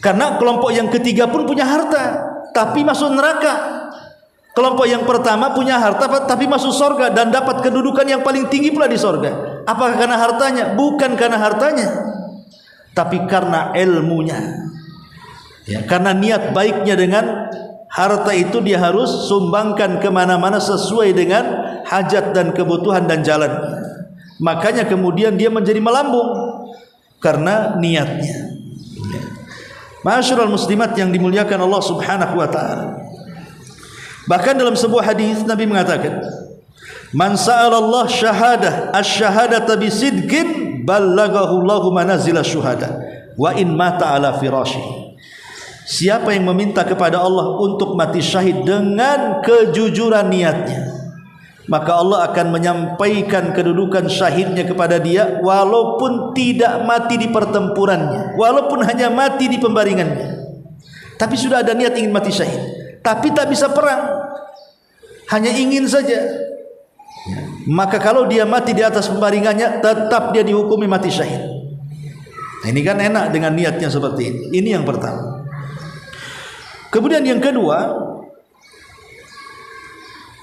Karena kelompok yang ketiga pun punya harta tapi masuk neraka. Kelompok yang pertama punya harta tapi masuk surga dan dapat kedudukan yang paling tinggi pula di surga. Apakah karena hartanya? Bukan karena hartanya, tapi karena ilmunya. Ya, karena niat baiknya dengan harta itu dia harus sumbangkan kemana-mana sesuai dengan hajat dan kebutuhan dan jalan. Makanya kemudian dia menjadi melambung karena niatnya. Ma'asyiral muslimat yang dimuliakan Allah Subhanahu wa taala. Bahkan dalam sebuah hadis Nabi mengatakan, "Man sa'alallah syahadah, asy-syahadata bisidqin ballaghahu Allahu manazila syuhada wa in mata ala firashihi." Siapa yang meminta kepada Allah untuk mati syahid dengan kejujuran niatnya, maka Allah akan menyampaikan kedudukan syahidnya kepada dia walaupun tidak mati di pertempurannya, walaupun hanya mati di pembaringannya. Tapi sudah ada niat ingin mati syahid, tapi tak bisa perang, hanya ingin saja. Maka kalau dia mati di atas pembaringannya, tetap dia dihukumi mati syahid. Nah, ini kan enak dengan niatnya seperti ini. Ini yang pertama. Kemudian yang kedua,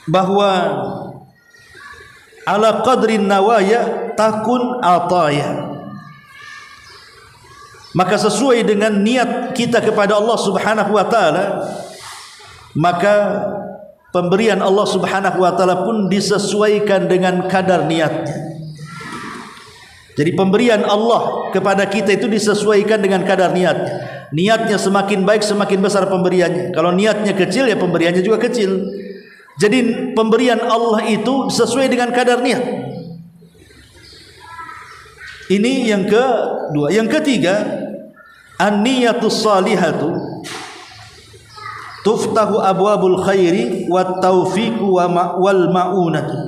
bahwa ala qadrin nawaya takun ataya. Maka sesuai dengan niat kita kepada Allah Subhanahu wa taala, maka pemberian Allah Subhanahu wa taala pun disesuaikan dengan kadar niatnya. Jadi pemberian Allah kepada kita itu disesuaikan dengan kadar niatnya. Niatnya semakin baik, semakin besar pemberiannya. Kalau niatnya kecil, ya pemberiannya juga kecil. Jadi pemberian Allah itu sesuai dengan kadar niat. Ini yang kedua. Yang ketiga, an-niyatus salihatu tuftahu abwabul khairi wat taufiqu wal ma'unatu.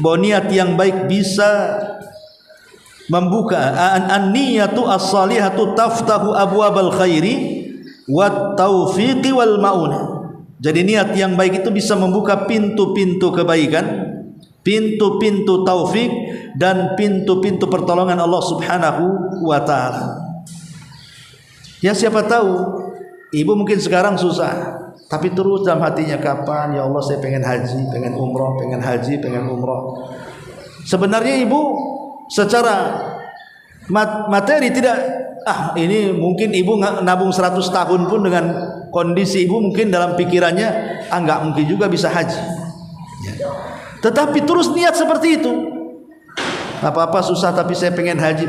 Bahwa niat yang baik bisa membuka, an-niyatu as-salihatu taftahu abwabal khairi wat taufiqi wal ma'unah. Jadi niat yang baik itu bisa membuka pintu-pintu kebaikan, pintu-pintu taufik dan pintu-pintu pertolongan Allah Subhanahu wa taala. Ya, siapa tahu ibu mungkin sekarang susah, tapi terus dalam hatinya, kapan ya Allah saya pengen haji, pengen umroh, pengen haji, pengen umroh. Sebenarnya ibu secara materi tidak, ini mungkin ibu nabung 100 tahun pun dengan kondisi ibu mungkin dalam pikirannya enggak mungkin juga bisa haji ya. Tetapi terus niat seperti itu, Apa-apa susah tapi saya pengen haji.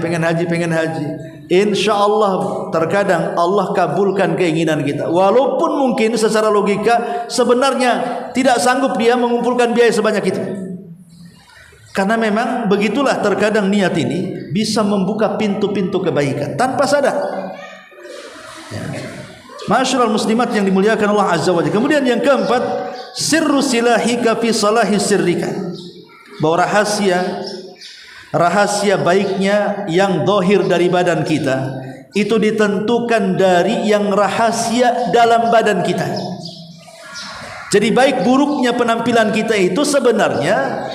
Insya Allah terkadang Allah kabulkan keinginan kita. Walaupun mungkin secara logika sebenarnya tidak sanggup dia mengumpulkan biaya sebanyak itu. Karena memang begitulah terkadang niat ini bisa membuka pintu-pintu kebaikan tanpa sadar. Ma'asyiral muslimat yang dimuliakan Allah Azza wa Jalla. Kemudian yang keempat, sirru silahika fi salahi sirrika. Bahwa rahasia baiknya yang zahir dari badan kita itu ditentukan dari yang rahasia dalam badan kita. Jadi baik buruknya penampilan kita itu sebenarnya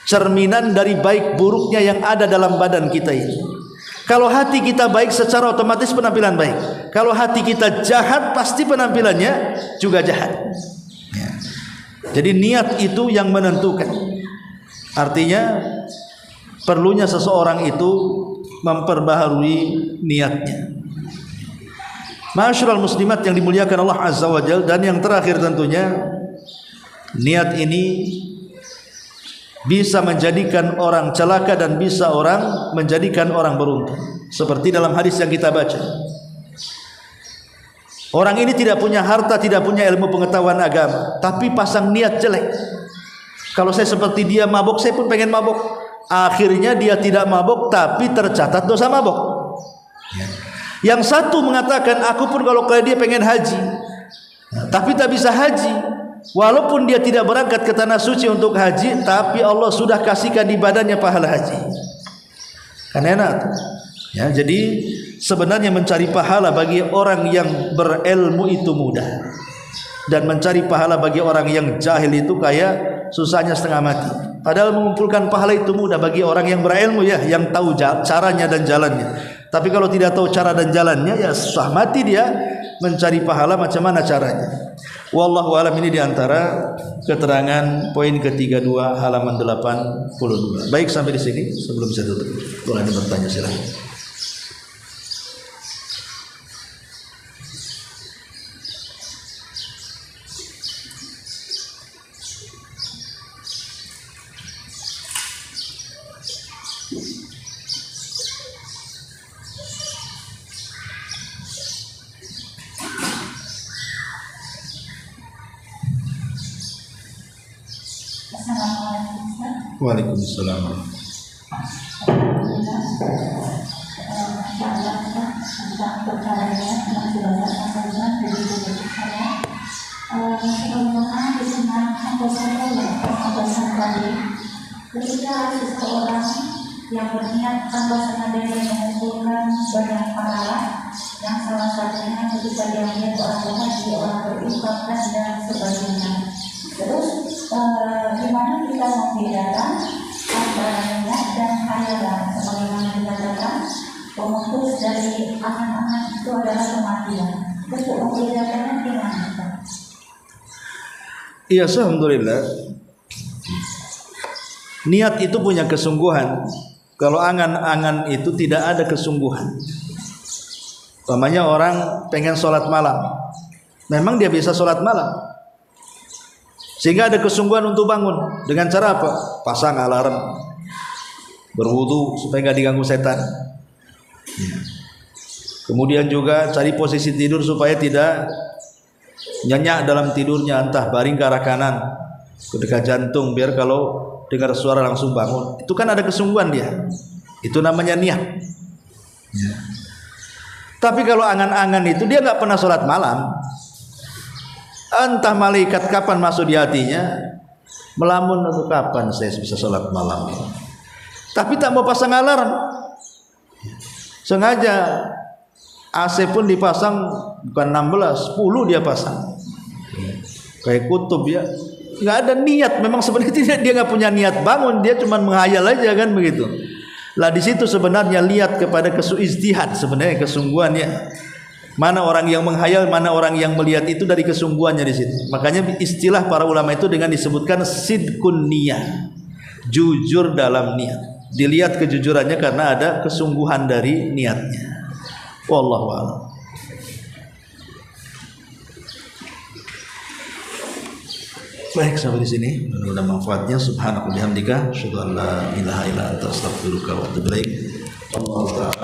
cerminan dari baik buruknya yang ada dalam badan kita ini. Kalau hati kita baik, secara otomatis penampilan baik. Kalau hati kita jahat, pasti penampilannya juga jahat. Jadi niat itu yang menentukan. Artinya perlunya seseorang itu memperbaharui niatnya. Ma'asyiral muslimat yang dimuliakan Allah Azza wa Jalla. Dan yang terakhir tentunya, niat ini bisa menjadikan orang celaka dan bisa menjadikan orang beruntung. Seperti dalam hadis yang kita baca, orang ini tidak punya harta, tidak punya ilmu pengetahuan agama, tapi pasang niat jelek. Kalau saya seperti dia mabuk, saya pun pengen mabuk. Akhirnya dia tidak mabuk, tapi tercatat dosa mabuk. Yang satu mengatakan, aku pun kalau kayak dia pengen haji, tapi tak bisa haji. Walaupun dia tidak berangkat ke tanah suci untuk haji, tapi Allah sudah kasihkan di badannya pahala haji. Kan enak. Ya, jadi sebenarnya mencari pahala bagi orang yang berilmu itu mudah. Dan mencari pahala bagi orang yang jahil itu kayak susahnya setengah mati. Padahal mengumpulkan pahala itu mudah bagi orang yang berilmu, ya, yang tahu caranya dan jalannya. Tapi kalau tidak tahu cara dan jalannya, ya susah mati dia mencari pahala macam mana caranya. Wallahu alam. Ini diantara keterangan poin ke-32 halaman 82. Baik, sampai di sini. Sebelum saya tutup, boleh ada bertanya silakan. Waalaikumsalam. Ketika seseorang yang berniat tanpa sengaja mengumpulkan banyak pahala, yang salah satunya ketika dia melihat orang berhaji, orang berinfak dan sebagainya. Terus gimana kita membedakan antara niat dan khayalan? Sebagaimana dikatakan, pemutus dari angan-angan itu adalah kematian. Untuk membedakannya gimana? Iya, alhamdulillah. Niat itu punya kesungguhan. Kalau angan-angan itu tidak ada kesungguhan. Umpamanya orang pengen sholat malam, memang dia bisa sholat malam, sehingga ada kesungguhan untuk bangun. Dengan cara apa? Pasang alarm, berwudu supaya nggak diganggu setan. Kemudian juga cari posisi tidur supaya tidak nyenyak dalam tidurnya, entah baring ke arah kanan, ke dekat jantung, biar kalau dengar suara langsung bangun. Itu kan ada kesungguhan dia. Itu namanya niat. Tapi kalau angan-angan itu dia nggak pernah sholat malam. Entah malaikat kapan masuk di hatinya, melamun atau kapan saya bisa sholat malam. Tapi tak mau pasang alarm. Sengaja AC pun dipasang bukan 16, 10 dia pasang. Kayak kutub ya. Nggak ada niat, memang sebenarnya dia nggak punya niat bangun, dia cuma menghayal aja kan begitu. Lah di situ sebenarnya lihat kepada ijtihad, sebenarnya kesungguhannya. Mana orang yang menghayal, mana orang yang melihat, itu dari kesungguhannya di situ. Makanya istilah para ulama itu dengan disebutkan sidqun niyah, jujur dalam niat. Dilihat kejujurannya karena ada kesungguhan dari niatnya. Wallahu a'lam. Baik, sampai di sini. Mudah-mudahan manfaatnya. Subhanaka bihamdika, asyhadu an la ilaha illa anta, astaghfiruka wa atubu ilaik. Allah